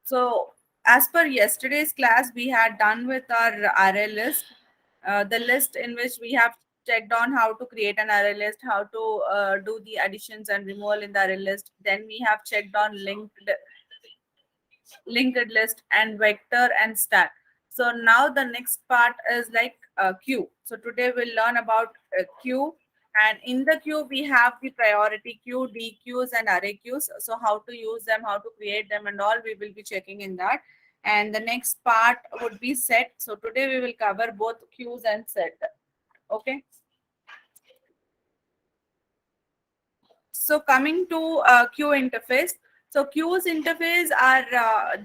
So as per yesterday's class, we had done with our array list, the list in which we have checked on how to create an array list, how to do the additions and removal in the array list. Then we have checked on linked list and vector and stack. So now the next part is like queue. So today we'll learn about queue, and in the queue we have the priority queue, D queues and array queues. So how to use them, how to create them and all, we will be checking in that. And the next part would be set. So today we will cover both queues and set. Okay. So coming to queue interface. So queues interface are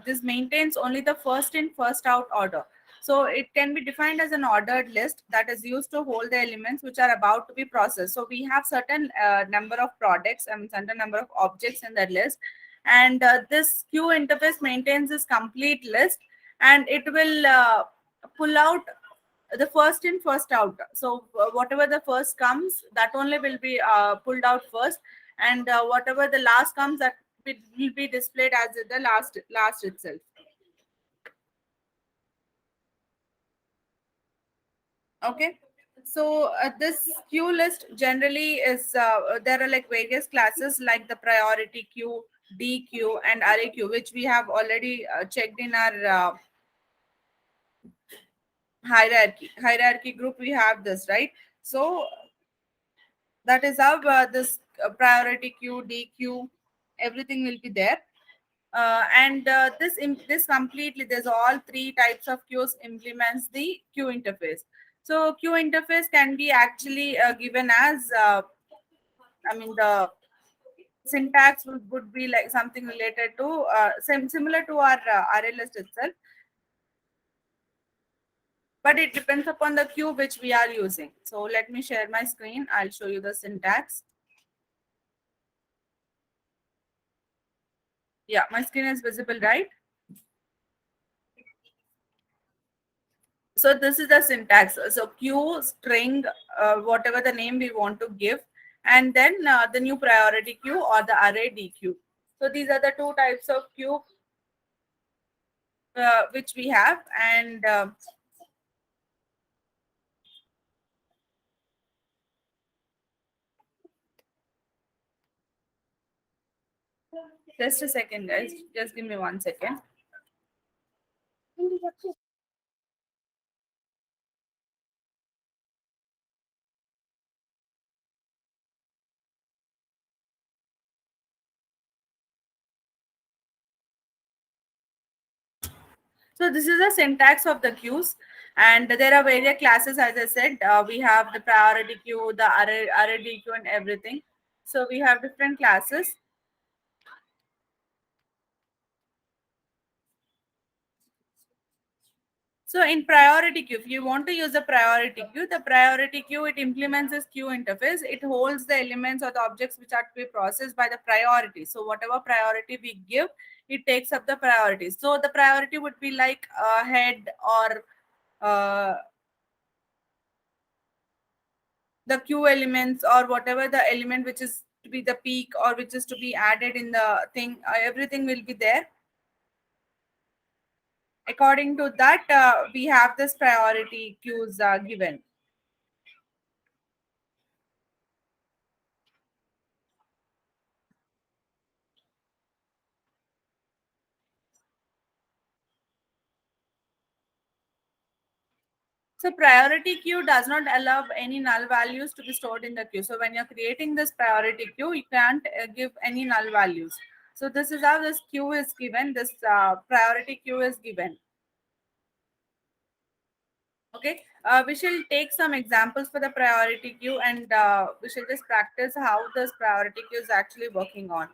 this maintains only the first in first out order. So it can be defined as an ordered list that is used to hold the elements which are about to be processed. So we have certain number of products and certain number of objects in that list, and this queue interface maintains this complete list, and it will pull out the first in first out. So whatever the first comes, that only will be pulled out first, and whatever the last comes, that will be displayed as the last itself. Okay. So this queue list generally is there are like various classes like the priority queue, D queue and array queue, which we have already checked in our hierarchy group. We have this, right? So that is how this priority queue, DQ, everything will be there. And this completely, there's all three types of queues implements the queue interface. So queue interface can be actually given as I mean the syntax would be like something related to similar to our array list itself, but it depends upon the queue which we are using. So let me share my screen. I'll show you the syntax. Yeah, my screen is visible, right? So this is the syntax. So queue string, whatever the name we want to give, and then the new priority queue or the array DQ. So these are the two types of queue which we have, and just a second, guys. Just give me 1 second. So this is the syntax of the queues, and there are various classes. As I said, we have the priority queue, the array DQ, and everything. So we have different classes. So in priority queue, if you want to use the priority queue, it implements this queue interface. It holds the elements or the objects which are to be processed by the priority. So whatever priority we give, it takes up the priority. So the priority would be like head or uh, the queue elements, or whatever the element which is to be the peak or which is to be added in the thing. Everything will be there. According to that, we have this priority queues given. So priority queue does not allow any null values to be stored in the queue. So when you're creating this priority queue, you can't give any null values. So this is how this queue is given. This priority queue is given. Okay. We shall take some examples for the priority queue, and we shall just practice how this priority queue is actually working on.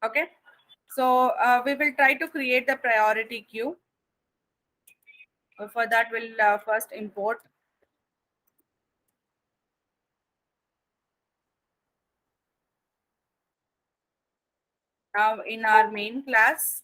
Okay. So we will try to create the priority queue. For that, we'll first import now in our main class.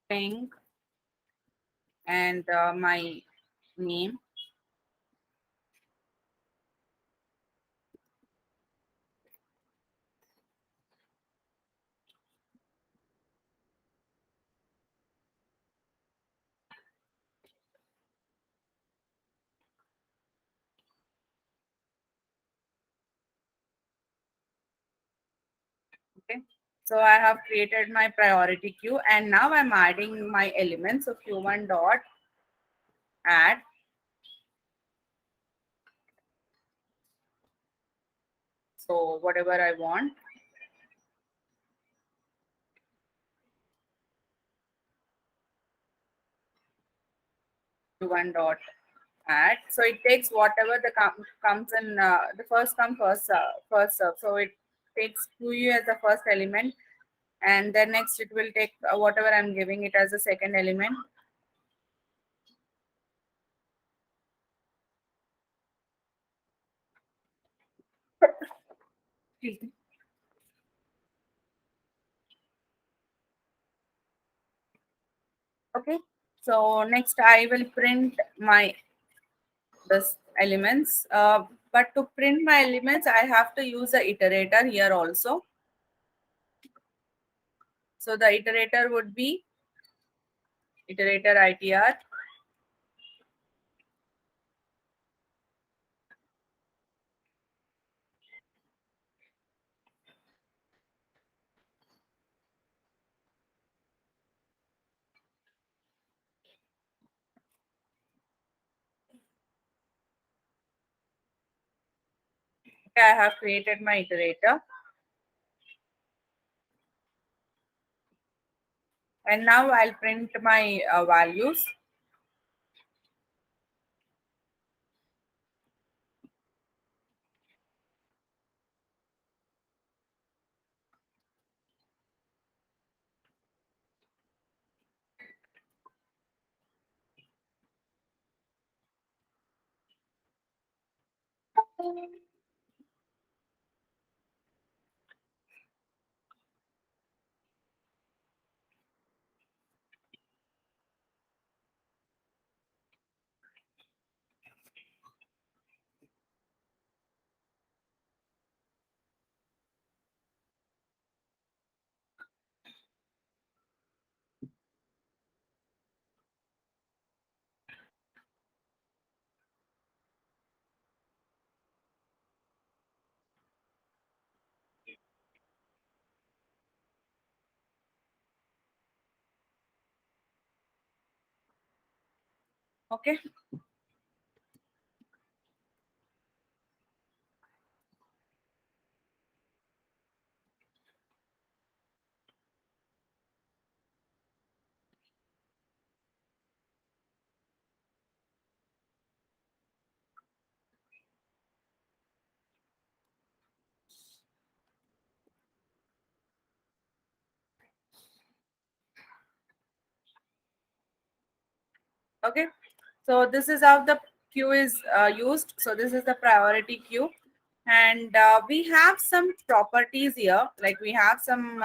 String and my name. Okay. So I have created my priority queue, and now I'm adding my elements. So q1 dot add. So whatever I want, q1 dot add. So it takes whatever the comes in the first come first serve. So it takes QU as the first element, and then next it will take whatever I'm giving it as a second element. Excuse me. Okay. So next I will print my this elements. But to print my elements, I have to use the iterator here also. So the iterator would be iterator ITR. Okay, I have created my iterator, and now I'll print my values. Okay. Okay. So this is how the queue is used. So this is the priority queue. And we have some properties here, like we have some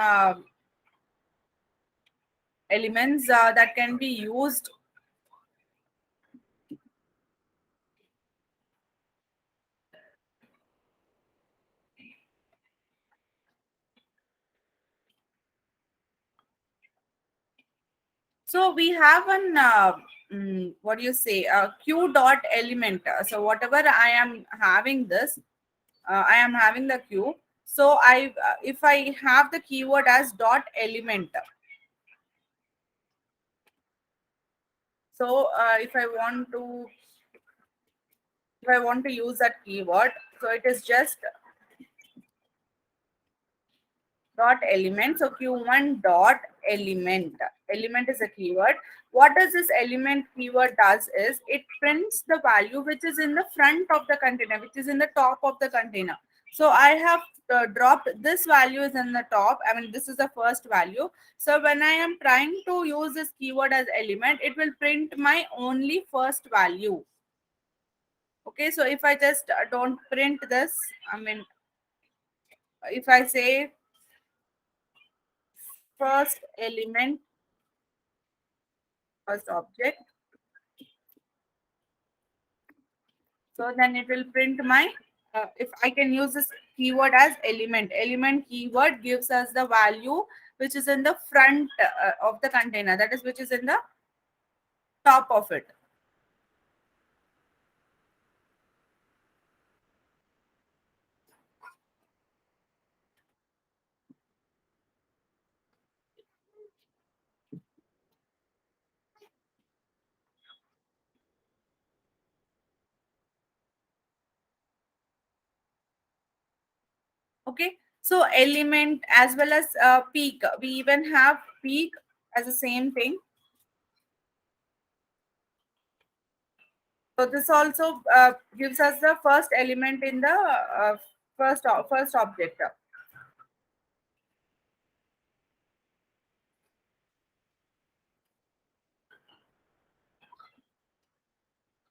elements that can be used. So we have an what do you say? Q dot element. So whatever I am having this, I am having the Q. So I if I have the keyword as dot element. So if I want to use that keyword, so it is just dot element. So q1 dot element. Element is a keyword. What does this element keyword does is it prints the value which is in the front of the container, which is in the top of the container. So I have dropped this value is in the top. I mean, this is the first value. So when I am trying to use this keyword as element, it will print my only first value. Okay, so if I just don't print this, I mean, if I say first element, first object, so then it will print my, if I can use this keyword as element. Element keyword gives us the value which is in the front of the container, that is, which is in the top of it. Okay, so element as well as peak. We even have peak as the same thing. So this also gives us the first element in the first object.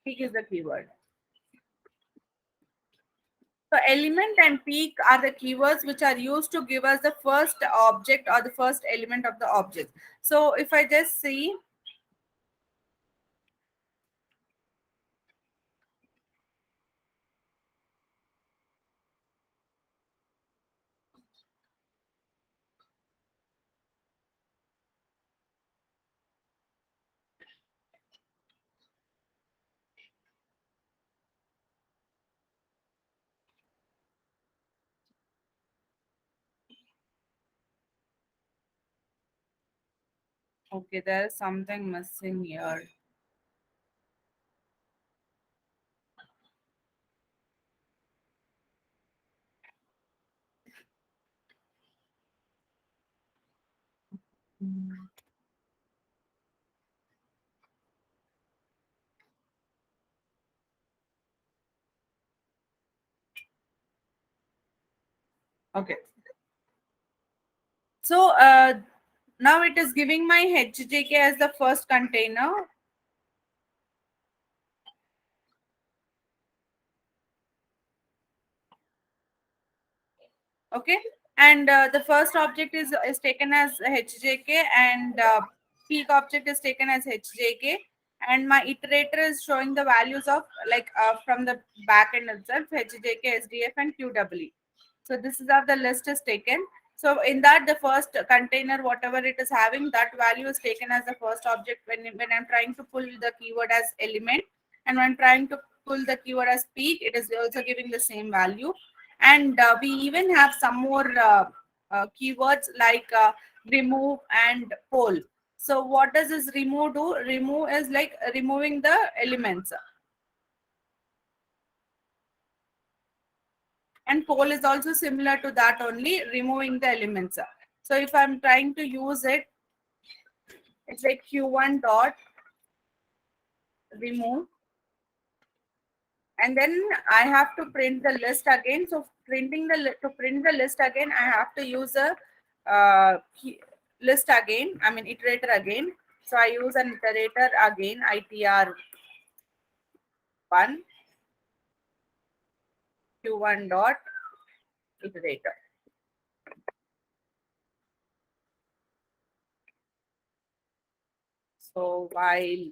Peak is the keyword. So element and peak are the keywords which are used to give us the first object or the first element of the object. So if I just see, okay, there's something missing here. Okay. So now it is giving my HJK as the first container. Okay, and the first object is taken as HJK, and peak object is taken as HJK, and my iterator is showing the values of like from the back end itself, HJK, SDF, and QWE. So this is how the list is taken. So in that, the first container, whatever it is having, that value is taken as the first object when I'm trying to pull the keyword as element, and when trying to pull the keyword as peak, it is also giving the same value. And we even have some more keywords like remove and poll. So what does this remove do? Remove is like removing the elements, and poll is also similar to that, only removing the elements. So if I'm trying to use it, it's like q1 dot remove, and then I have to print the list again. So to print the list again, I have to use a list again. I mean iterator again. So I use an iterator again, itr1 q1 dot iterator. So while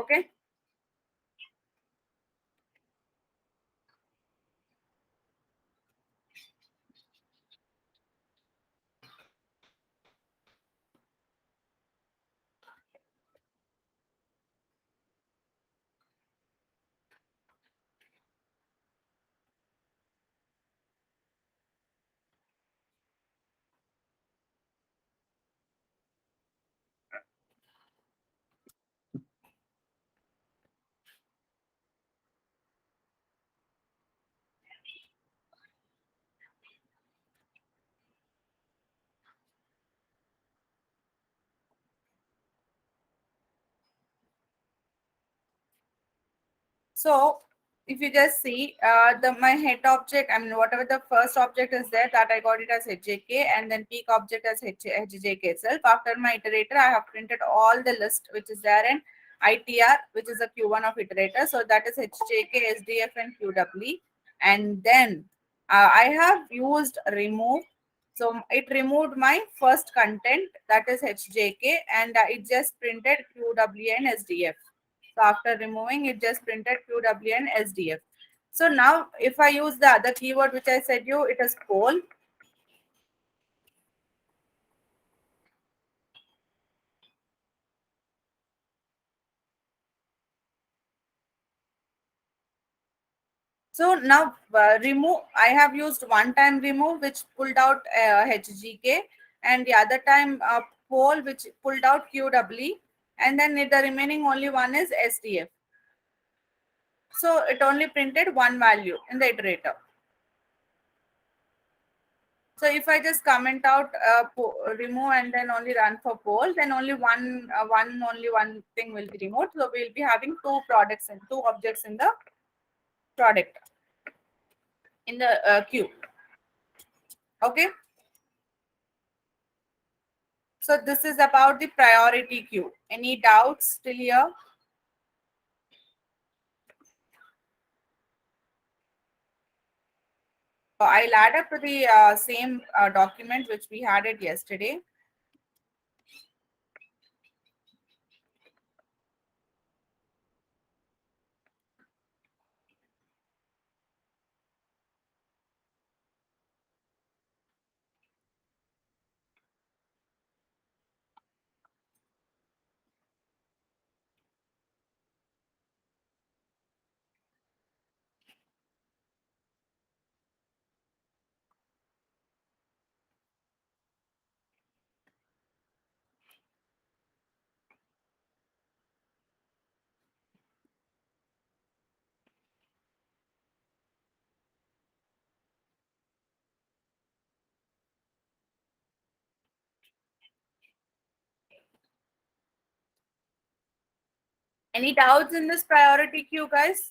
Okay. So if you just see the my head object, I mean whatever the first object is there, that I got it as HJK, and then peak object as HJK itself. After my iterator, I have printed all the list which is there in ITR, which is a Q1 of iterator. So that is HJK, SDF, and QW. And then I have used remove. So it removed my first content, that is HJK, and it just printed QW and SDF. So after removing, it just printed QW and SDF. So now if I use the other keyword which I said you, it is poll. So now remove, I have used one time remove which pulled out HGK, and the other time poll which pulled out QW, and then the remaining only one is SDF. So it only printed one value in the iterator. So if I just comment out remove and then only run for poll, then only only one thing will be removed. So we'll be having two products and two objects in the product in the queue. Okay. So this is about the priority queue. Any doubts till here? I'll add up to the same document which we had it yesterday. Any doubts in this priority queue, guys?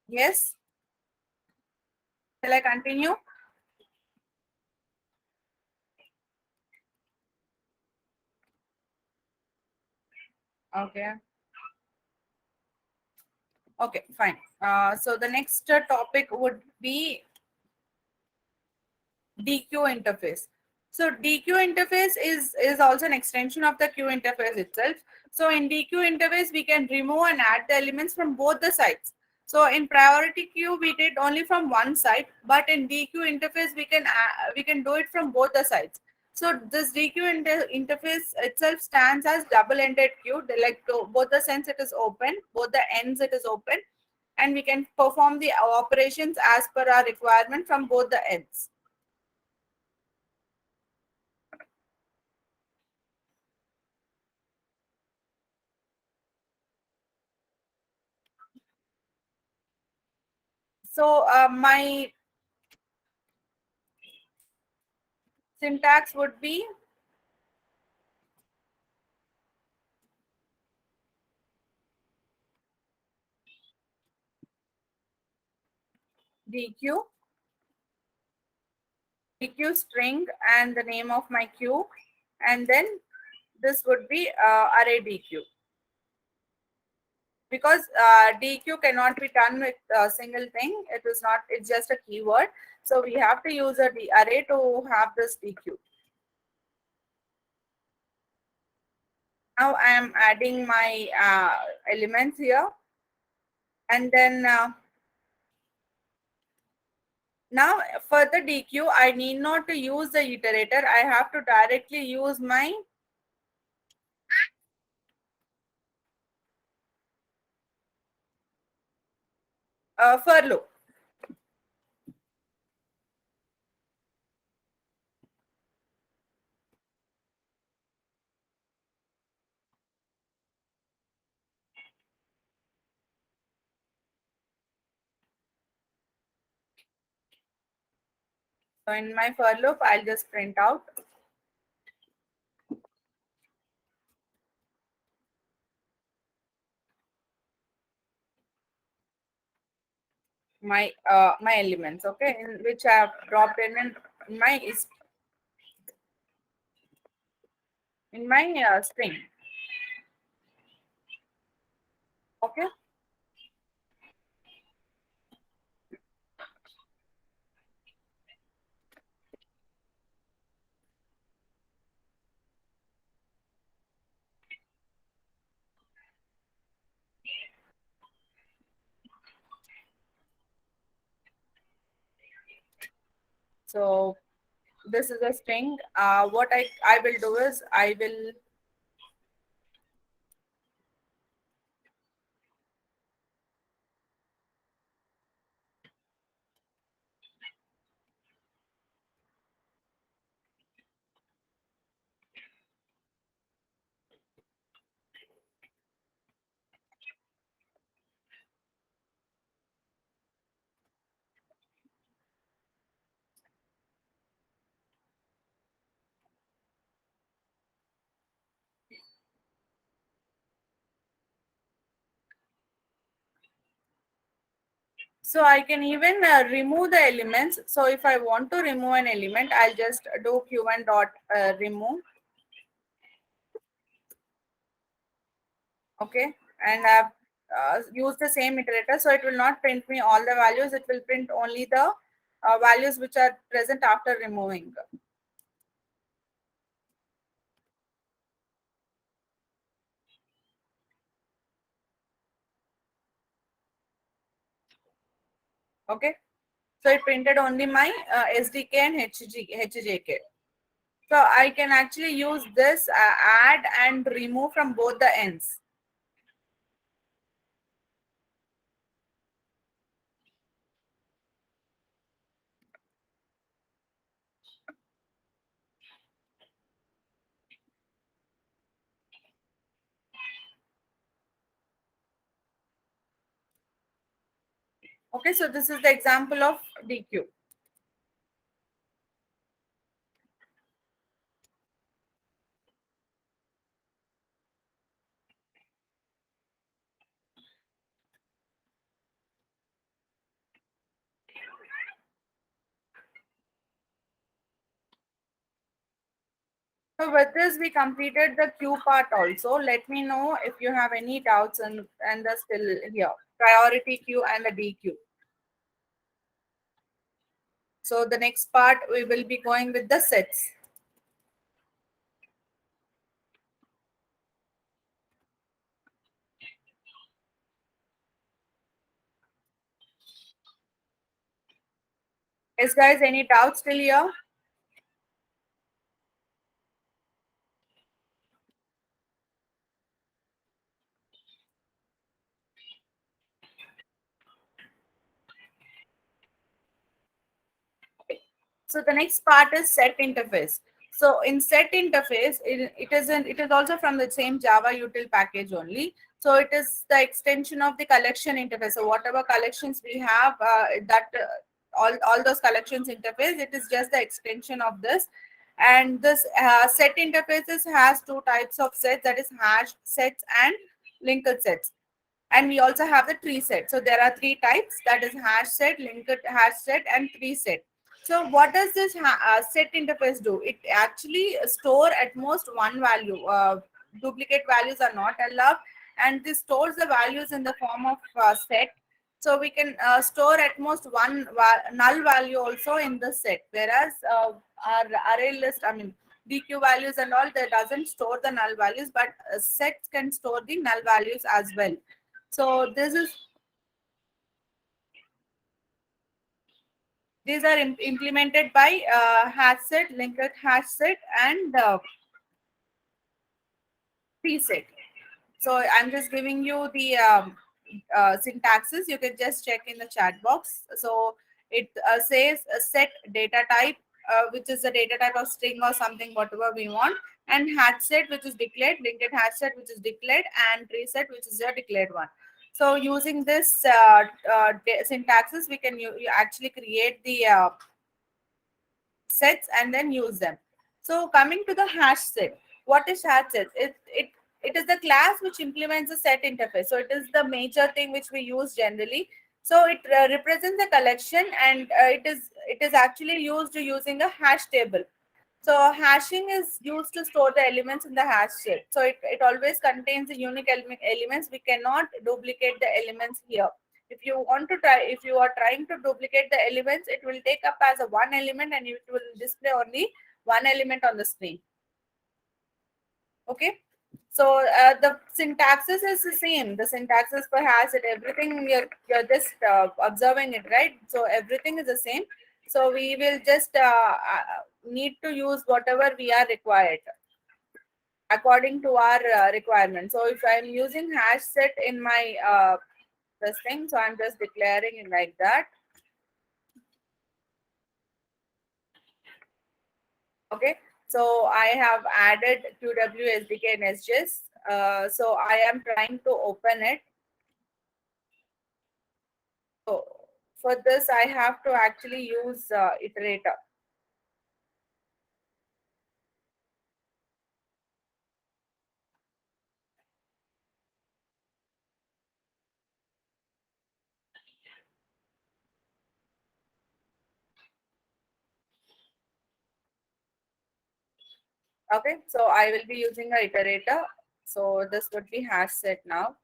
Yes. Shall I continue? Okay. Okay, fine. So the next topic would be DQ interface. So DQ interface is also an extension of the queue interface itself. So in DQ interface, we can remove and add the elements from both the sides. So in priority queue, we did only from one side, but in DQ interface, we can do it from both the sides. So this DQ interface itself stands as double-ended queue. Like to both the sense it is open, both the ends it is open, and we can perform the operations as per our requirement from both the ends. So my syntax would be DQ, DQ string and the name of my queue, and then this would be array DQ. because DQ cannot be done with a single thing. It is not. It's just a keyword. So we have to use a array to have this DQ. Now I am adding my elements here, and then now for the DQ, I need not to use the iterator. I have to directly use my for loop. So in my for loop, I'll just print out my elements, okay, in which I have dropped in my string, okay. So this is a string. What I will do is I will. So I can even remove the elements. So if I want to remove an element, I'll just do q1 dot remove, okay, and I've used the same iterator, so it will not print me all the values. It will print only the values which are present after removing. Okay, so it printed only my SDK and HJK. So I can actually use this add and remove from both the ends. Okay, so this is the example of DQ. So with this, we completed the Q part also. Let me know if you have any doubts and the still here. Priority queue and the DQ. So the next part, we will be going with the sets. Yes, guys, any doubts still here? So the next part is set interface. So in set interface, it is also from the same Java util package only. So it is the extension of the collection interface. So whatever collections we have, that all those collections interface, it is just the extension of this. And this set interfaces has two types of sets, that is hash sets and linked sets. And we also have the tree set. So there are three types, that is hash set, linked hash set, and tree set. So what does this set interface do? It actually store at most one value. Duplicate values are not allowed. and this stores the values in the form of set. So we can store at most one null value also in the set, whereas our array list, I mean DQ values and all, that doesn't store the null values, but sets can store the null values as well. So these are implemented by hash set, linked hash set, and preset. So I'm just giving you the syntaxes. You can just check in the chat box. So it says set data type, which is the data type of string or something, whatever we want, and hash set, which is declared, linked hash set, which is declared, and preset, which is a declared one. So using this syntaxes, we can actually create the sets and then use them. So coming to the hash set, what is hash set? It is the class which implements the set interface. So it is the major thing which we use generally. So it represents a collection, and it is actually used using a hash table. So hashing is used to store the elements in the hash set. So it always contains the unique elements. We cannot duplicate the elements here. If you are trying to duplicate the elements, it will take up as a one element and it will display only one element on the screen. Okay. So the syntaxes is the same. The syntaxes for hash set, everything you're just observing it, right? So everything is the same. So we will just need to use whatever we are required according to our requirement. So if I'm using hash set in my this thing, so I'm just declaring it like that. Okay. So I have added QW, SDK, and SGS. So I am trying to open it. So for this, I have to actually use iterator. Okay, so I will be using a iterator. So this would be hash set now.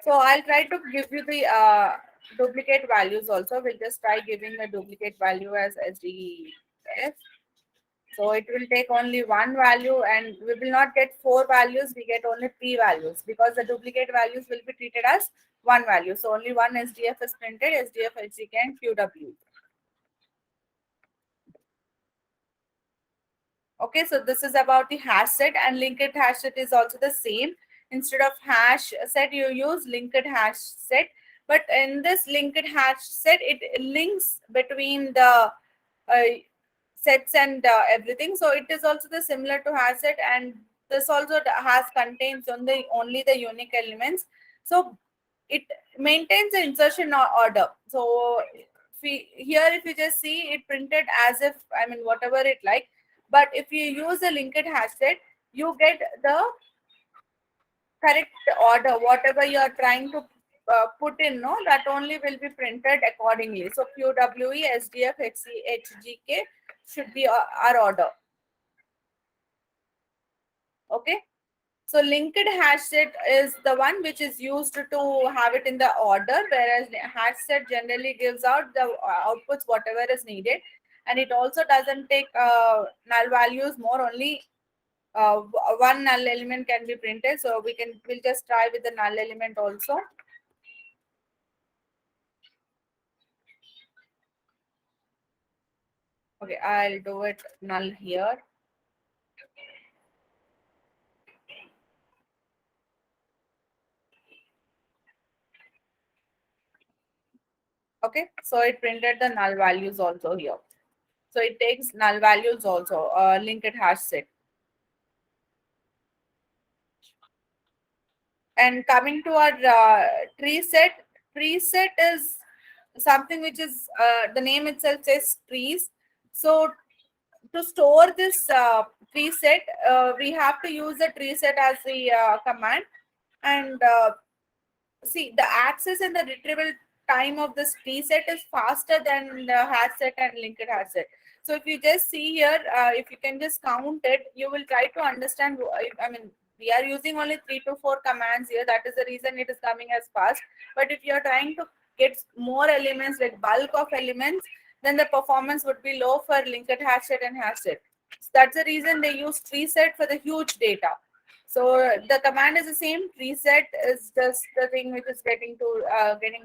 So I'll try to give you the duplicate values also. We'll just try giving the duplicate value as SDF. So it will take only one value and we will not get four values. We get only three values because the duplicate values will be treated as one value. So only one SDF is printed, SDF, HDK, and QW. Okay, so this is about the hash set, and linked hash set is also the same. Instead of hash set, you use linked hash set. But in this linked hash set, it links between the sets and everything. So it is also the similar to hash set, and this also has contains only the unique elements. So it maintains the insertion order. So if you just see it printed as if, I mean, whatever it like, but if you use a linked hash set, you get the correct order, whatever you are trying to put in, no, that only will be printed accordingly. So QWE, SDF, HGK should be our order. Okay. So linked hash set is the one which is used to have it in the order, whereas hash set generally gives out the outputs whatever is needed, and it also doesn't take null values more. Only one null element can be printed. So we'll just try with the null element also. Okay, I'll do it null here. Okay, so it printed the null values also here. So it takes null values also, linked hash set. And coming to our tree set is something which is the name itself says trees. So to store this tree set, we have to use the tree set as the command. And see, the access and the retrieval time of this tree set is faster than the hash set and linked hash set. So if you just see here, if you can just count it, you will try to understand. I mean, we are using only 3 to 4 commands here. That is the reason it is coming as fast. But if you are trying to get more elements, like bulk of elements, then the performance would be low for linked hash set and hash set. So that's the reason they use tree set for the huge data. So the command is the same. Reset is just the thing which is getting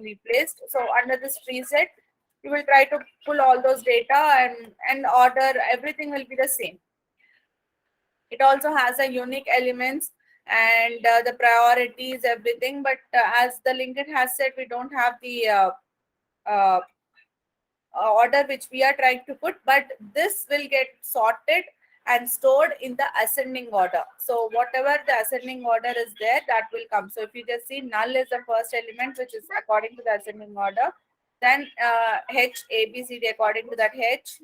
replaced. So under this reset, you will try to pull all those data, and order, everything will be the same. It also has a unique elements and the priorities, everything. But as the linked has said, we don't have the uh, order which we are trying to put, but this will get sorted and stored in the ascending order. So whatever the ascending order is there, that will come. So if you just see, null is the first element which is according to the ascending order, then H, A, B, C, D according to that H.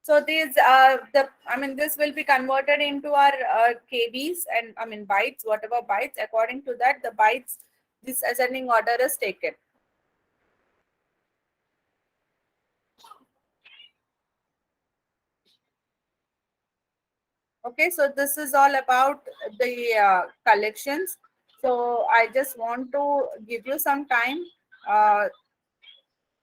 So these this will be converted into our KBs, and bytes, whatever bytes, according to that the bytes, this ascending order is taken. Okay, so this is all about the collections. So I just want to give you some time. Uh,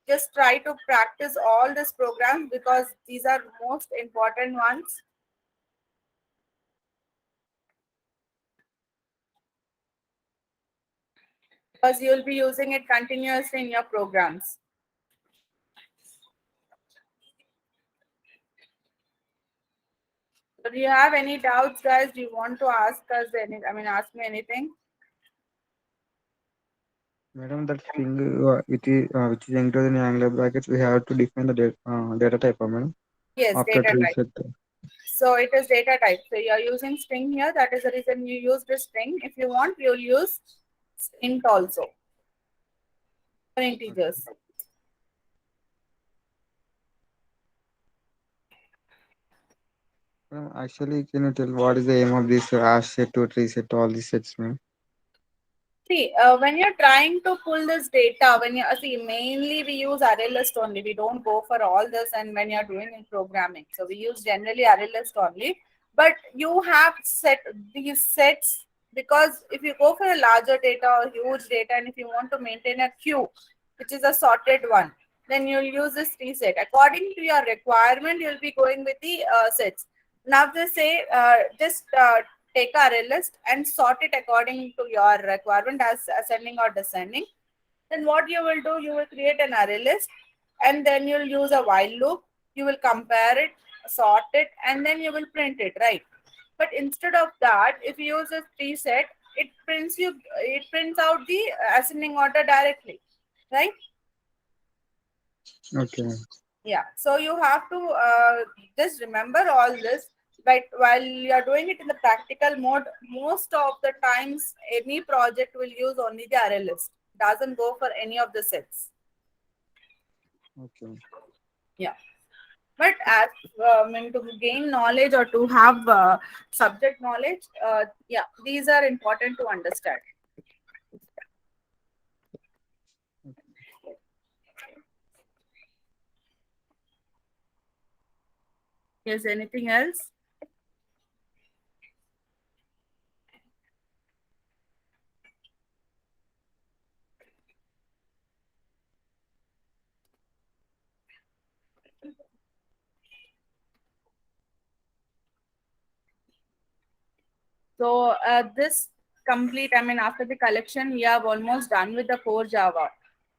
just try to practice all these programs because these are most important ones. Because you'll be using it continuously in your programs. So do you have any doubts, guys? Do you want to ask us ask me anything? Madam, that string which is entered in angular brackets, we have to define the data type, madam, Yes, after data tree type. set. So it is data type. So you're using string here. That is the reason you use the string. If you want, you'll use int also for integers. Actually, can you tell what is the aim of this hash set to tree set, all these sets, ma'am? See, when you're trying to pull this data, when you see, mainly we use array list only. We don't go for all this, and when you're doing in programming, so we use generally array list only. But you have set these sets because if you go for a larger data or huge data, and if you want to maintain a queue, which is a sorted one, then you'll use this tree set according to your requirement. You'll be going with the sets. Now, just say, take a array list and sort it according to your requirement as ascending or descending. Then what you will do, you will create an array list, and then you'll use a while loop. You will compare it, sort it, and then you will print it, right? But instead of that, if you use a tree set, it prints out the ascending order directly, right? Okay. Yeah, so you have to just remember all this. But while you are doing it in the practical mode, most of the times any project will use only the array list, doesn't go for any of the sets. Okay. Yeah, but as to gain knowledge or to have subject knowledge, yeah, these are important to understand. Yes, anything else? So this complete, after the collection, we have almost done with the core Java.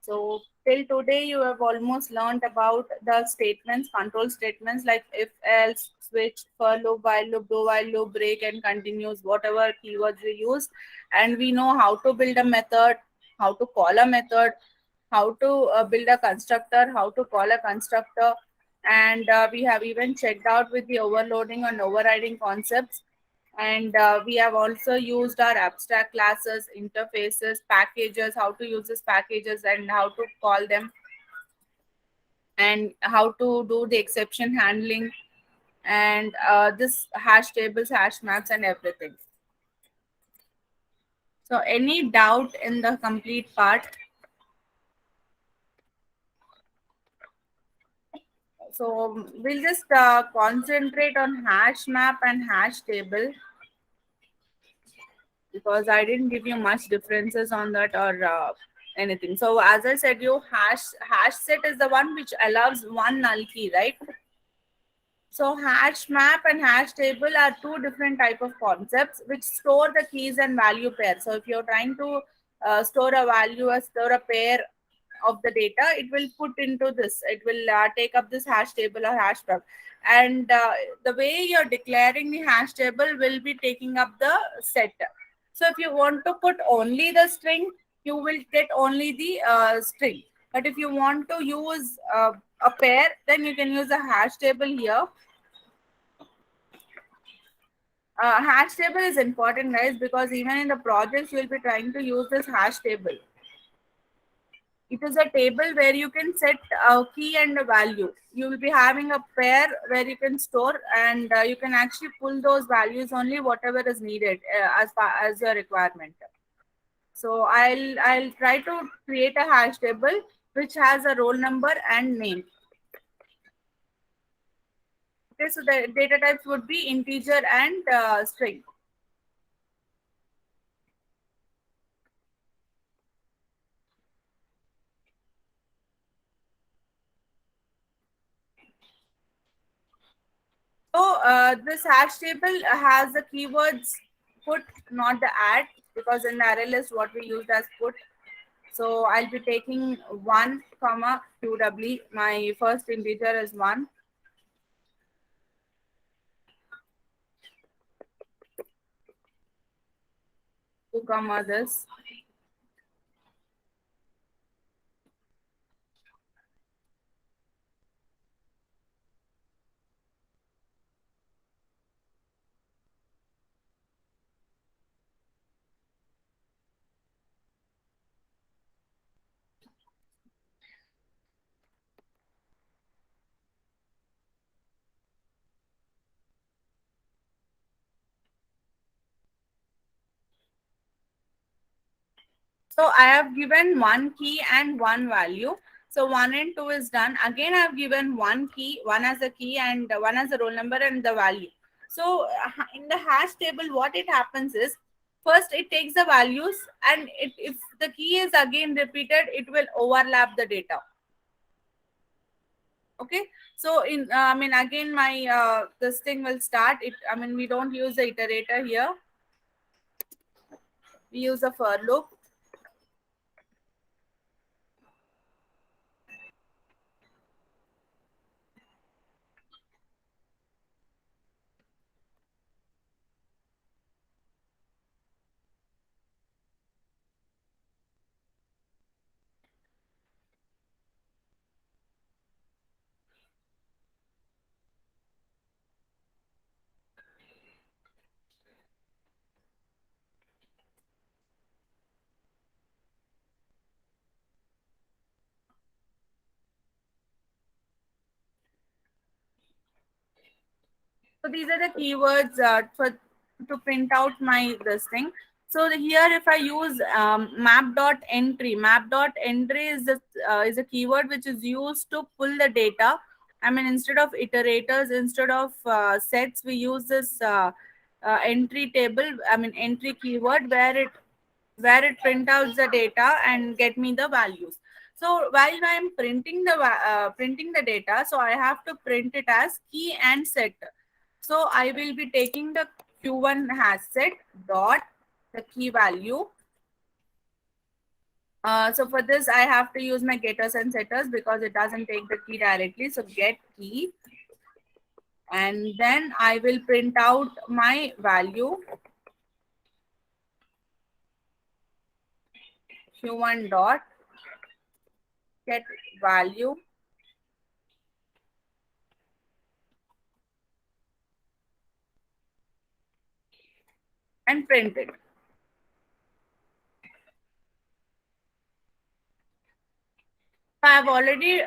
So till today, you have almost learned about the statements, control statements like if, else, switch, for loop, while loop, do while loop, break, and continues, whatever keywords we use. And we know how to build a method, how to call a method, how to build a constructor, how to call a constructor. And we have even checked out with the overloading and overriding concepts. And we have also used our abstract classes, interfaces, packages, how to use these packages and how to call them. and how to do the exception handling, and this hash tables, hash maps, and everything. So any doubt in the complete part? So we'll just concentrate on hash map and hash table, because I didn't give you much differences on that or anything. So as I said, you hash set is the one which allows one null key, right? So hash map and hash table are two different type of concepts which store the keys and value pair. So if you're trying to store a value or store a pair of the data, it will put into this. It will take up this hash table or hash map, and the way you're declaring the hash table will be taking up the set. So if you want to put only the string, you will get only the string. But if you want to use a pair, then you can use a hash table here. Hash table is important, guys, because even in the projects you will be trying to use this hash table. It is a table where you can set a key and a value. You will be having a pair where you can store, and you can actually pull those values only whatever is needed as far as your requirement. So I'll try to create a hash table which has a roll number and name. Okay, so the data types would be integer and string. So this hash table has the keywords put, not the add, because in the array list what we used as put. So I'll be taking 1 comma qw. My first integer is 1. 2 comma this. So I have given one key and one value. So 1 and 2 is done. Again, I have given one key, one as a key and one as a roll number and the value. So in the hash table, what it happens is, first it takes the values, and if the key is again repeated, it will overlap the data. Okay. So in I mean, again, my this thing will start. I mean, we don't use the iterator here. We use a for loop. So these are the keywords for to print out my this thing. So here, if I use map.entry, map.entry is a keyword which is used to pull the data. I mean, instead of iterators, instead of sets, we use this entry table. I mean, entry keyword where it print out the data and get me the values. So while I'm printing the data, so I have to print it as key and set. So I will be taking the q1 hash set dot the key value. So for this, I have to use my getters and setters because it doesn't take the key directly. So get key, and then I will print out my value q1 dot get value and print it. I have already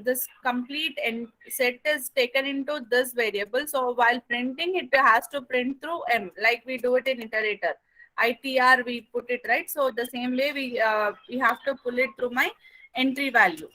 this complete and set is taken into this variable. So while printing, it has to print through M, like we do it in iterator. ITR we put it right. So the same way we have to pull it through my entry value.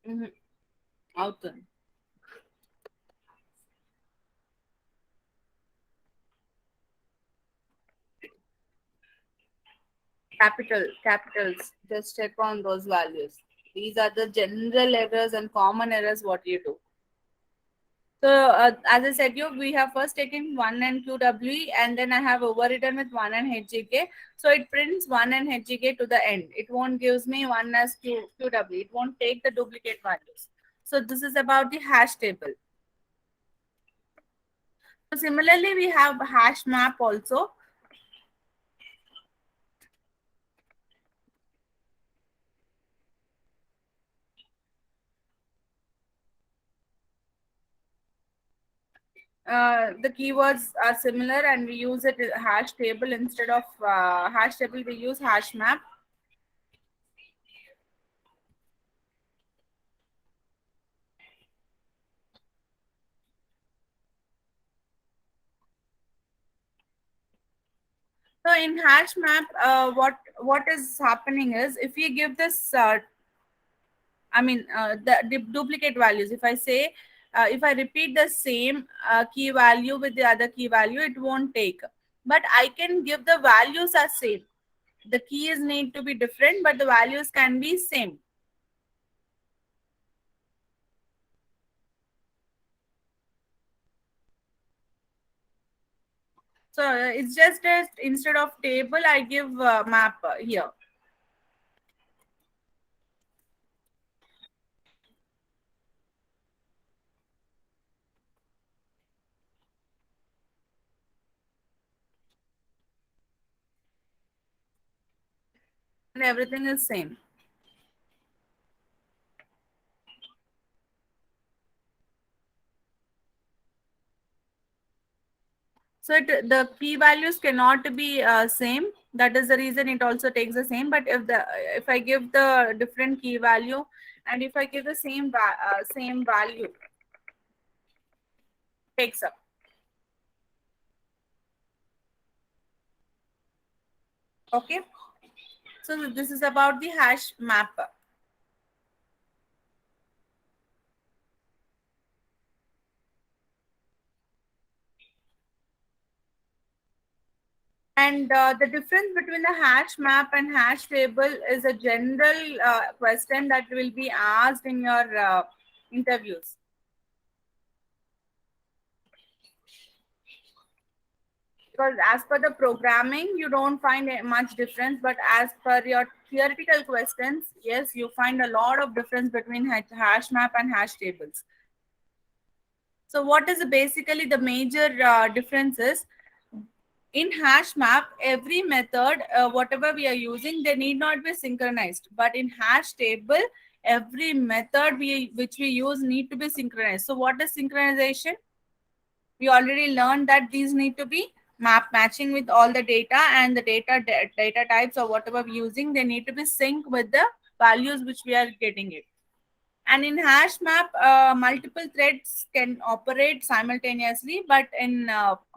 Mm-hmm. Outcome. Capitals. Just check on those values. These are the general errors and common errors what you do. So as I said, we have first taken 1 and QWE, and then I have overwritten with 1 and HGK. So it prints 1 and HGK to the end. It won't gives me 1 as QWE. It won't take the duplicate values. So this is about the hash table. So similarly, we have hash map also. The keywords are similar, and we use it hash table instead of hash table. We use hash map. So in hash map, what is happening is if we give this, the duplicate values. If I say, if I repeat the same key value with the other key value, it won't take. But I can give the values as same. The keys need to be different, but the values can be same. So it's just as instead of table, I give map here. And everything is same. So the key values cannot be same. That is the reason it also takes the same. But if I give the different key value, and if I give the same value, takes up. Okay. So this is about the hash map. And the difference between the hash map and hash table is a general question that will be asked in your interviews. Because as per the programming, you don't find much difference, but as per your theoretical questions, yes, you find a lot of difference between hash map and hash tables. So what is basically the major differences? In hash map, every method, whatever we are using, they need not be synchronized. But in hash table, every method which we use need to be synchronized. So what is synchronization? We already learned that these need to be matching with all the data, and the data types or whatever we're using, they need to be synced with the values which we are getting it. And in hash map, multiple threads can operate simultaneously, but in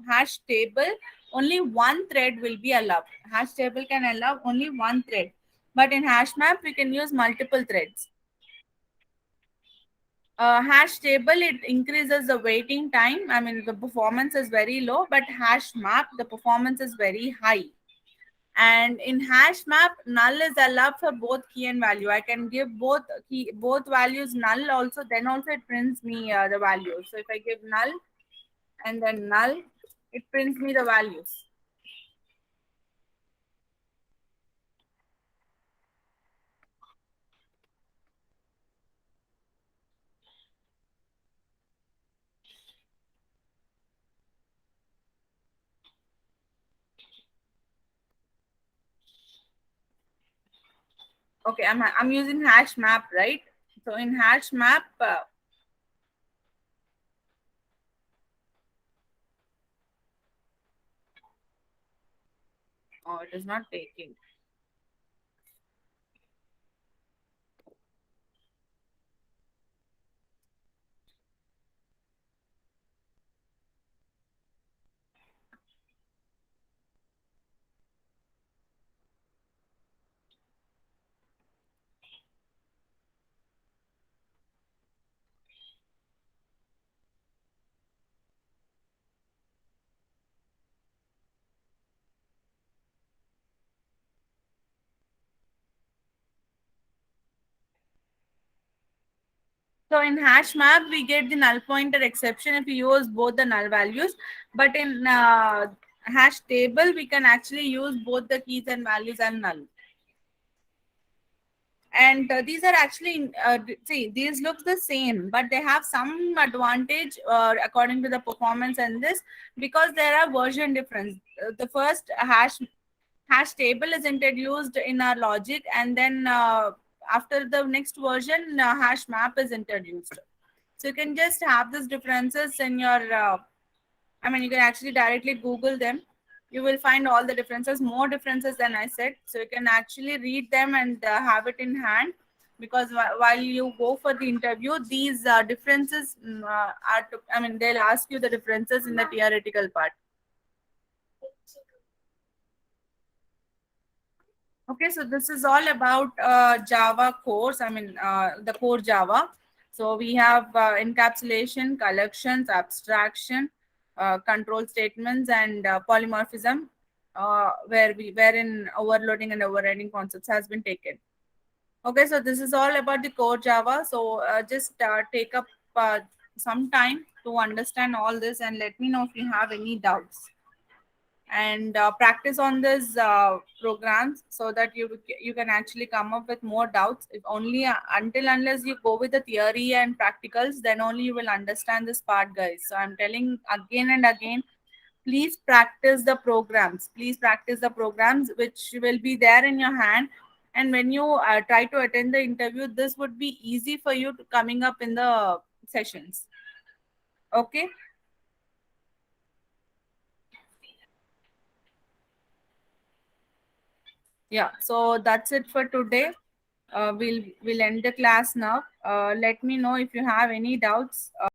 hash table, only one thread will be allowed. Hash table can allow only one thread, but in hash map we can use multiple threads. Hash table, it increases the waiting time. I mean, the performance is very low, but hash map, the performance is very high. And in hash map, null is allowed for both key and value. I can give both key, both values null also, then also it prints me the value. So if I give null and then null, it prints me the values. Okay, I'm using hash map, right? So in hash map, oh, it is not taking. So in hash map, we get the null pointer exception if we use both the null values. But in hash table, we can actually use both the keys and values and null. And these are actually, see, these look the same, but they have some advantage according to the performance and this, because there are version difference. The first hash table is introduced in our logic, and then after the next version, hash map is introduced. So you can just have these differences in your, I mean, you can actually directly Google them. You will find all the differences, more differences than I said. So you can actually read them and have it in hand, because while you go for the interview, these differences are, I mean, they'll ask you the differences in the theoretical part. Okay, so this is all about Java course. I mean, the core Java. So we have encapsulation, collections, abstraction, control statements, and polymorphism, wherein overloading and overriding concepts has been taken. Okay, so this is all about the core Java. So just take up some time to understand all this, and let me know if you have any doubts, and practice on these programs, so that you can actually come up with more doubts. If only until unless you go with the theory and practicals, then only you will understand this part, guys. So I'm telling again and again, please practice the programs, please practice the programs which will be there in your hand. And when you try to attend the interview, this would be easy for you to coming up in the sessions. Okay. Yeah, so that's it for today. We'll end the class now. Let me know if you have any doubts.